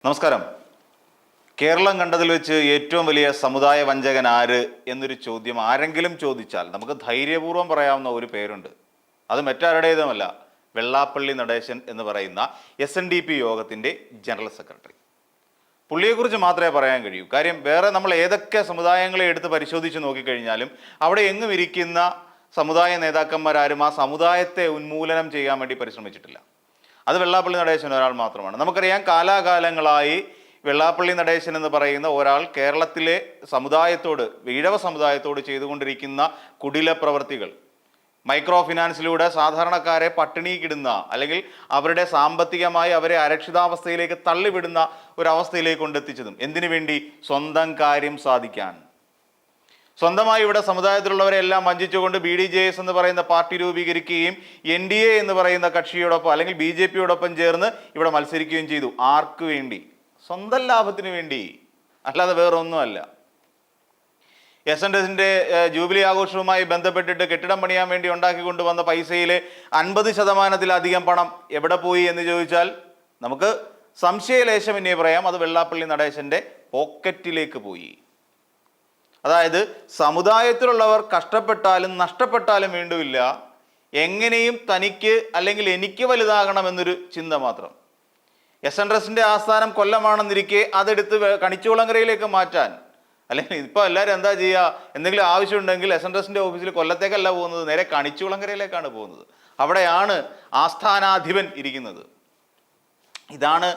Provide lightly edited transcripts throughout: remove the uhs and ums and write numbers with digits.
നമസ്കാരം. കേരളം കണ്ടതിൽ വെച്ച് ഏറ്റവും വലിയ സമുദായ വഞ്ചകൻ ആര് എന്നൊരു ചോദ്യം ആരെങ്കിലും ചോദിച്ചാൽ നമുക്ക് ധൈര്യപൂർവ്വം പറയാവുന്ന ഒരു പേരുണ്ട്. അത് മറ്റാരുടേതുമല്ല, വെള്ളാപ്പള്ളി നടേശൻ എന്ന് പറയുന്ന SNDP യോഗത്തിൻ്റെ ജനറൽ സെക്രട്ടറി. പുള്ളിയെക്കുറിച്ച് മാത്രമേ പറയാൻ കഴിയൂ. കാര്യം വേറെ നമ്മൾ ഏതൊക്കെ സമുദായങ്ങളെ എടുത്ത് പരിശോധിച്ച് നോക്കിക്കഴിഞ്ഞാലും അവിടെ എങ്ങും ഇരിക്കുന്ന സമുദായ നേതാക്കന്മാരാരും ആ സമുദായത്തെ ഉന്മൂലനം ചെയ്യാൻ വേണ്ടി പരിശ്രമിച്ചിട്ടില്ല. അത് വെള്ളാപ്പള്ളി നടേശൻ ഒരാൾ മാത്രമാണ്. നമുക്കറിയാം, കാലാകാലങ്ങളായി വെള്ളാപ്പള്ളി നടേശൻ എന്ന് പറയുന്ന ഒരാൾ കേരളത്തിലെ സമുദായത്തോട്, ഈഴവ സമുദായത്തോട് ചെയ്തുകൊണ്ടിരിക്കുന്ന കുടില പ്രവർത്തികൾ, മൈക്രോ ഫിനാൻസിലൂടെ സാധാരണക്കാരെ പട്ടിണിക്കിടുന്ന അല്ലെങ്കിൽ അവരുടെ സാമ്പത്തികമായി അവരെ അരക്ഷിതാവസ്ഥയിലേക്ക് തള്ളിവിടുന്ന ഒരവസ്ഥയിലേക്ക് കൊണ്ടെത്തിച്ചതും എന്തിനു വേണ്ടി? സ്വന്തം കാര്യം സാധിക്കാൻ. സ്വന്തമായി ഇവിടെ സമുദായത്തിലുള്ളവരെ എല്ലാം വഞ്ചിച്ചുകൊണ്ട് BDJS എന്ന് പറയുന്ന പാർട്ടി രൂപീകരിക്കുകയും NDA എന്ന് പറയുന്ന കക്ഷിയോടൊപ്പം അല്ലെങ്കിൽ BJPയോടൊപ്പം ചേർന്ന് ഇവിടെ മത്സരിക്കുകയും ചെയ്തു. ആർക്ക് വേണ്ടി? സ്വന്തം ലാഭത്തിന് വേണ്ടി, അല്ലാതെ വേറൊന്നുമല്ല. SNDSന്റെ ജൂബിലി ആഘോഷവുമായി ബന്ധപ്പെട്ടിട്ട് കെട്ടിടം പണിയാൻ വേണ്ടി ഉണ്ടാക്കിക്കൊണ്ടുവന്ന പൈസയിലെ 50% പണം എവിടെ പോയി എന്ന് ചോദിച്ചാൽ നമുക്ക് സംശയലേശം എന്നേ പറയാം, അത് വെള്ളാപ്പള്ളി നടേശന്റെ പോക്കറ്റിലേക്ക് പോയി. അതായത് സമുദായത്തിലുള്ളവർ കഷ്ടപ്പെട്ടാലും നഷ്ടപ്പെട്ടാലും വേണ്ടുമില്ല, എങ്ങനെയും തനിക്ക് അല്ലെങ്കിൽ എനിക്ക് വലുതാകണമെന്നൊരു ചിന്ത മാത്രം. SNDSന്റെ ആസ്ഥാനം കൊല്ലമാണെന്നിരിക്കെ അതെടുത്ത് കണിച്ചുകുളങ്ങരയിലേക്ക് മാറ്റാൻ, അല്ലെങ്കിൽ ഇപ്പോൾ എല്ലാവരും എന്താ ചെയ്യുക, എന്തെങ്കിലും ആവശ്യമുണ്ടെങ്കിൽ SNDSന്റെ ഓഫീസിൽ കൊല്ലത്തേക്കല്ല പോകുന്നത്, നേരെ കണിച്ചുകുളങ്ങരയിലേക്കാണ് പോകുന്നത്. അവിടെയാണ് ആസ്ഥാനാധിപൻ ഇരിക്കുന്നത്. ഇതാണ്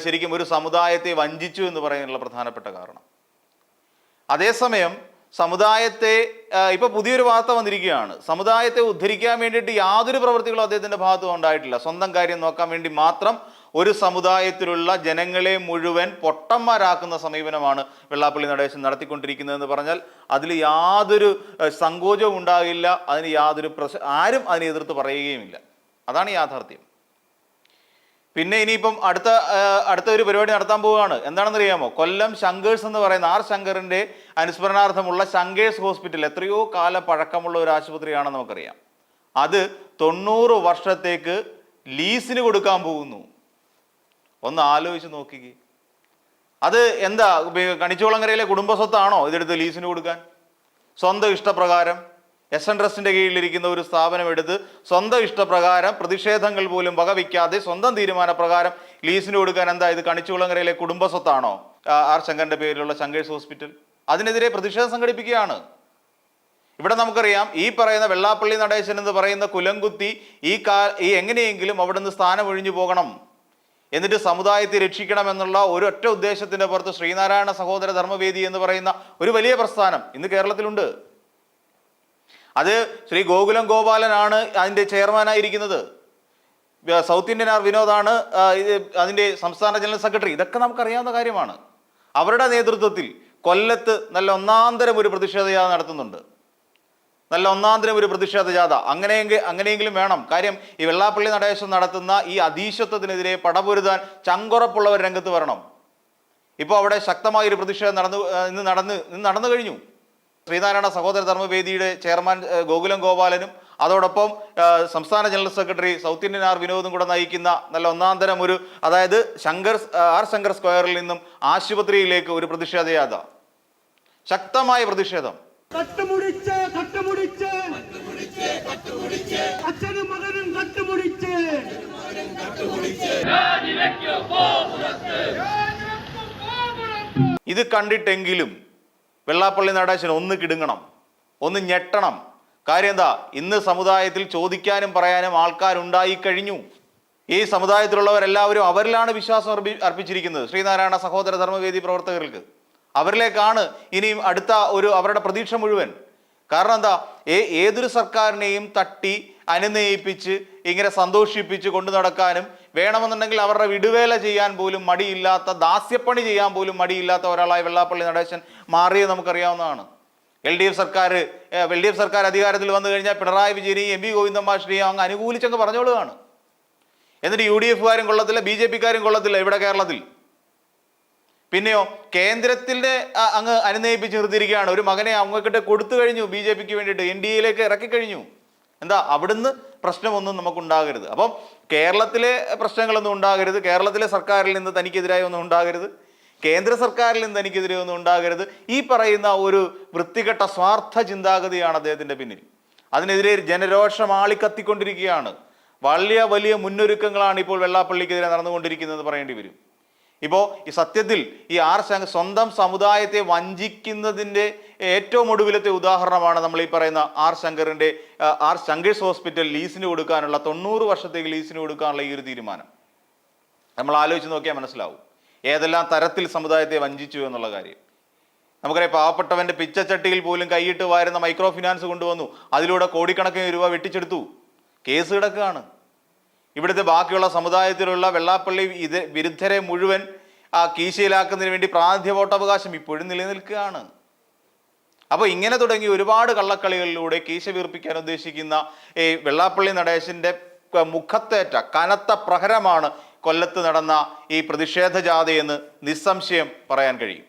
ശരിക്കും ഒരു സമുദായത്തെ വഞ്ചിച്ചു എന്ന് പറയാനുള്ള പ്രധാനപ്പെട്ട കാരണം. അതേസമയം സമുദായത്തെ ഇപ്പൊ പുതിയൊരു വാർത്ത വന്നിരിക്കുകയാണ്. സമുദായത്തെ ഉദ്ധരിക്കാൻ വേണ്ടിയിട്ട് യാതൊരു പ്രവൃത്തികളും അദ്ദേഹത്തിന്റെ ഭാഗത്തും ഉണ്ടായിട്ടില്ല. സ്വന്തം കാര്യം നോക്കാൻ വേണ്ടി മാത്രം ഒരു സമുദായത്തിലുള്ള ജനങ്ങളെ മുഴുവൻ പൊട്ടന്മാരാക്കുന്ന സമീപനമാണ് വെള്ളാപ്പള്ളി നടേശൻ നടത്തിക്കൊണ്ടിരിക്കുന്നതെന്ന് പറഞ്ഞാൽ അതിൽ യാതൊരു സങ്കോചവും ഉണ്ടാകില്ല. അതിന് യാതൊരു ആരും അതിനെ എതിർത്ത് പറയുകയുമില്ല. അതാണ് യാഥാർത്ഥ്യം. പിന്നെ ഇനിയിപ്പം അടുത്ത ഒരു പരിപാടി നടത്താൻ പോവുകയാണ്. എന്താണെന്നറിയാമോ? കൊല്ലം ശങ്കേഴ്സ് എന്ന് പറയുന്ന R. ശങ്കറിന്റെ അനുസ്മരണാർത്ഥമുള്ള ശങ്കേഴ്സ് ഹോസ്പിറ്റൽ എത്രയോ കാല പഴക്കമുള്ള ഒരു ആശുപത്രിയാണെന്ന് നമുക്കറിയാം. അത് 90 വർഷത്തേക്ക് ലീസിന് കൊടുക്കാൻ പോകുന്നു. ഒന്ന് ആലോചിച്ച് നോക്കിക്കേ. അത് എന്താ, കണിച്ചുകുളങ്ങരയിലെ കുടുംബസ്വത്താണോ ഇതെടുത്ത് ലീസിന് കൊടുക്കാൻ? സ്വന്തം ഇഷ്ടപ്രകാരം SNDSന്റെ കീഴിലിരിക്കുന്ന ഒരു സ്ഥാപനം എടുത്ത് സ്വന്തം ഇഷ്ടപ്രകാരം പ്രതിഷേധങ്ങൾ പോലും വകവയ്ക്കാതെ സ്വന്തം തീരുമാനപ്രകാരം ലീസിന് കൊടുക്കാൻ എന്താ ഇത് കണിച്ചുകുളങ്ങരയിലെ കുടുംബസ്വത്താണോ R. ശങ്കറിന്റെ പേരിലുള്ള ശങ്കേഴ്സ് ഹോസ്പിറ്റൽ? അതിനെതിരെ പ്രതിഷേധം സംഘടിപ്പിക്കുകയാണ്. ഇവിടെ നമുക്കറിയാം, ഈ പറയുന്ന വെള്ളാപ്പള്ളി നടേശൻ എന്ന് പറയുന്ന കുലംകുത്തി ഈ എങ്ങനെയെങ്കിലും അവിടെ നിന്ന് സ്ഥാനം ഒഴിഞ്ഞു പോകണം, എന്നിട്ട് സമുദായത്തെ രക്ഷിക്കണം എന്നുള്ള ഒരൊറ്റ ഉദ്ദേശത്തിന്റെ പുറത്ത് ശ്രീനാരായണ സഹോദര ധർമ്മവേദി എന്ന് പറയുന്ന ഒരു വലിയ പ്രസ്ഥാനം ഇന്ന് കേരളത്തിലുണ്ട്. അത് ശ്രീ ഗോകുലം ഗോപാലനാണ് അതിൻ്റെ ചെയർമാനായിരിക്കുന്നത്. സൗത്ത് ഇന്ത്യൻ വിനോദാണ് അതിൻ്റെ സംസ്ഥാന ജനറൽ സെക്രട്ടറി. ഇതൊക്കെ നമുക്കറിയാവുന്ന കാര്യമാണ്. അവരുടെ നേതൃത്വത്തിൽ കൊല്ലത്ത് നല്ല ഒന്നാന്തരം ഒരു പ്രതിഷേധ ജാഥ നടത്തുന്നുണ്ട്. നല്ല ഒന്നാന്തരം ഒരു പ്രതിഷേധ ജാഥ അങ്ങനെയെങ്കിലും വേണം. കാര്യം ഈ വെള്ളാപ്പള്ളി നടേശൻ നടത്തുന്ന ഈ അധീശത്വത്തിനെതിരെ പടപൊരുതാൻ ചങ്കുറപ്പുള്ളവർ രംഗത്ത് വരണം. ഇപ്പോൾ അവിടെ ശക്തമായൊരു പ്രതിഷേധം നടന്നു കഴിഞ്ഞു. ശ്രീനാരായണ സഹോദര ധർമ്മവേദിയുടെ ചെയർമാൻ ഗോകുലം ഗോപാലനും അതോടൊപ്പം സംസ്ഥാന ജനറൽ സെക്രട്ടറി സൗത്ത് ഇന്ത്യൻ വിനോദും കൂടെ നയിക്കുന്ന നല്ല ഒന്നാന്തരം ഒരു, അതായത് R. ശങ്കർ സ്ക്വയറിൽ നിന്നും ആശുപത്രിയിലേക്ക് ഒരു പ്രതിഷേധ യാത്ര, ശക്തമായ പ്രതിഷേധം. ഇത് കണ്ടിട്ടെങ്കിലും വെള്ളാപ്പള്ളി നടേശൻ ഒന്ന് കിടുങ്ങണം, ഒന്ന് ഞെട്ടണം. കാര്യം എന്താ, ഇന്ന് സമുദായത്തിൽ ചോദിക്കാനും പറയാനും ആൾക്കാരുണ്ടായി കഴിഞ്ഞു. ഈ സമുദായത്തിലുള്ളവരെല്ലാവരും അവരിലാണ് വിശ്വാസം അർപ്പിച്ചിരിക്കുന്നത്, ശ്രീനാരായണ സഹോദര ധർമ്മവേദി പ്രവർത്തകർക്ക്. അവരിലേക്കാണ് ഇനിയും അടുത്ത അവരുടെ പ്രതീക്ഷ മുഴുവൻ. കാരണം എന്താ, ഏതൊരു സർക്കാരിനെയും തട്ടി അനുനയിപ്പിച്ച് ഇങ്ങനെ സന്തോഷിപ്പിച്ച് കൊണ്ടു നടക്കാനും വേണമെന്നുണ്ടെങ്കിൽ അവരുടെ വിടുവേല ചെയ്യാൻ പോലും മടിയില്ലാത്ത, ദാസ്യപ്പണി ചെയ്യാൻ പോലും മടിയില്ലാത്ത ഒരാളായി വെള്ളാപ്പള്ളി നടേശൻ മാറിയത് നമുക്കറിയാവുന്നതാണ്. LDF സർക്കാർ അധികാരത്തിൽ വന്നു കഴിഞ്ഞാൽ പിണറായി വിജയനെയും MP ഗോവിന്ദൻ മാഷിനെയും അങ്ങ് അനുകൂലിച്ചങ്ങ് പറഞ്ഞോളുകയാണ്. എന്നിട്ട് UDF-കാരും കൊള്ളത്തില്ല, BJP-കാരും കൊള്ളത്തില്ല ഇവിടെ കേരളത്തിൽ. പിന്നെയോ കേന്ദ്രത്തിൻ്റെ അങ്ങ് അനുനയിപ്പിച്ച് നിർത്തിയിരിക്കുകയാണ്. ഒരു മകനെ അങ്ങോട്ട് കൊടുത്തു കഴിഞ്ഞു, BJP-ക്ക് വേണ്ടിയിട്ട് NDA-യിലേക്ക് ഇറക്കി കഴിഞ്ഞു. എന്താ അവിടുന്ന് പ്രശ്നമൊന്നും നമുക്കുണ്ടാകരുത്. അപ്പം കേരളത്തിലെ പ്രശ്നങ്ങളൊന്നും ഉണ്ടാകരുത്, കേരളത്തിലെ സർക്കാരിൽ നിന്ന് തനിക്കെതിരായി ഒന്നും ഉണ്ടാകരുത്, കേന്ദ്ര സർക്കാരിൽ നിന്ന് തനിക്കെതിരെ ഒന്നും ഉണ്ടാകരുത്. ഈ പറയുന്ന ഒരു വൃത്തികെട്ട സ്വാർത്ഥ ചിന്താഗതിയാണ് അദ്ദേഹത്തിൻ്റെ പിന്നിൽ. അതിനെതിരെ ജനരോഷം ആളിക്കത്തിക്കൊണ്ടിരിക്കുകയാണ്. വലിയ വലിയ മുന്നൊരുക്കങ്ങളാണ് ഇപ്പോൾ വെള്ളാപ്പള്ളിക്കെതിരെ നടന്നുകൊണ്ടിരിക്കുന്നത് പറയേണ്ടി വരും. ഇപ്പോൾ ഈ സത്യത്തിൽ ഈ സ്വന്തം സമുദായത്തെ വഞ്ചിക്കുന്നതിൻ്റെ ഏറ്റവും ഒടുവിലത്തെ ഉദാഹരണമാണ് നമ്മൾ ഈ പറയുന്ന ശങ്കേഴ്സ് ഹോസ്പിറ്റൽ ലീസിന് കൊടുക്കാനുള്ള 90 വർഷത്തേക്ക് ലീസിന് കൊടുക്കാനുള്ള ഈ ഒരു തീരുമാനം. നമ്മൾ ആലോചിച്ച് നോക്കിയാൽ മനസ്സിലാവും ഏതെല്ലാം തരത്തിൽ സമുദായത്തെ വഞ്ചിച്ചു എന്നുള്ള കാര്യം. നമുക്കറിയാം, പാവപ്പെട്ടവൻ്റെ പിച്ചച്ചട്ടിയിൽ പോലും കൈയിട്ട് വാരുന്ന മൈക്രോ ഫിനാൻസ് കൊണ്ടുവന്നു, അതിലൂടെ കോടിക്കണക്കിന് രൂപ വെട്ടിച്ചെടുത്തു. കേസ് കിടക്കുകയാണ്. ഇവിടുത്തെ ബാക്കിയുള്ള സമുദായത്തിലുള്ള വെള്ളാപ്പള്ളി വിരുദ്ധരെ മുഴുവൻ കീശയിലാക്കുന്നതിന് വേണ്ടി പ്രാതിനിധ്യ വോട്ടവകാശം ഇപ്പോഴും നിലനിൽക്കുകയാണ്. അപ്പോൾ ഇങ്ങനെ തുടങ്ങി ഒരുപാട് കള്ളക്കളികളിലൂടെ കീശ വീർപ്പിക്കാൻ ഉദ്ദേശിക്കുന്ന ഈ വെള്ളാപ്പള്ളി നടേശൻ്റെ മുഖത്തേറ്റ കനത്ത പ്രഹരമാണ് കൊല്ലത്ത് നടന്ന ഈ പ്രതിഷേധ ജാഥയെന്ന് നിസ്സംശയം പറയാൻ കഴിയും.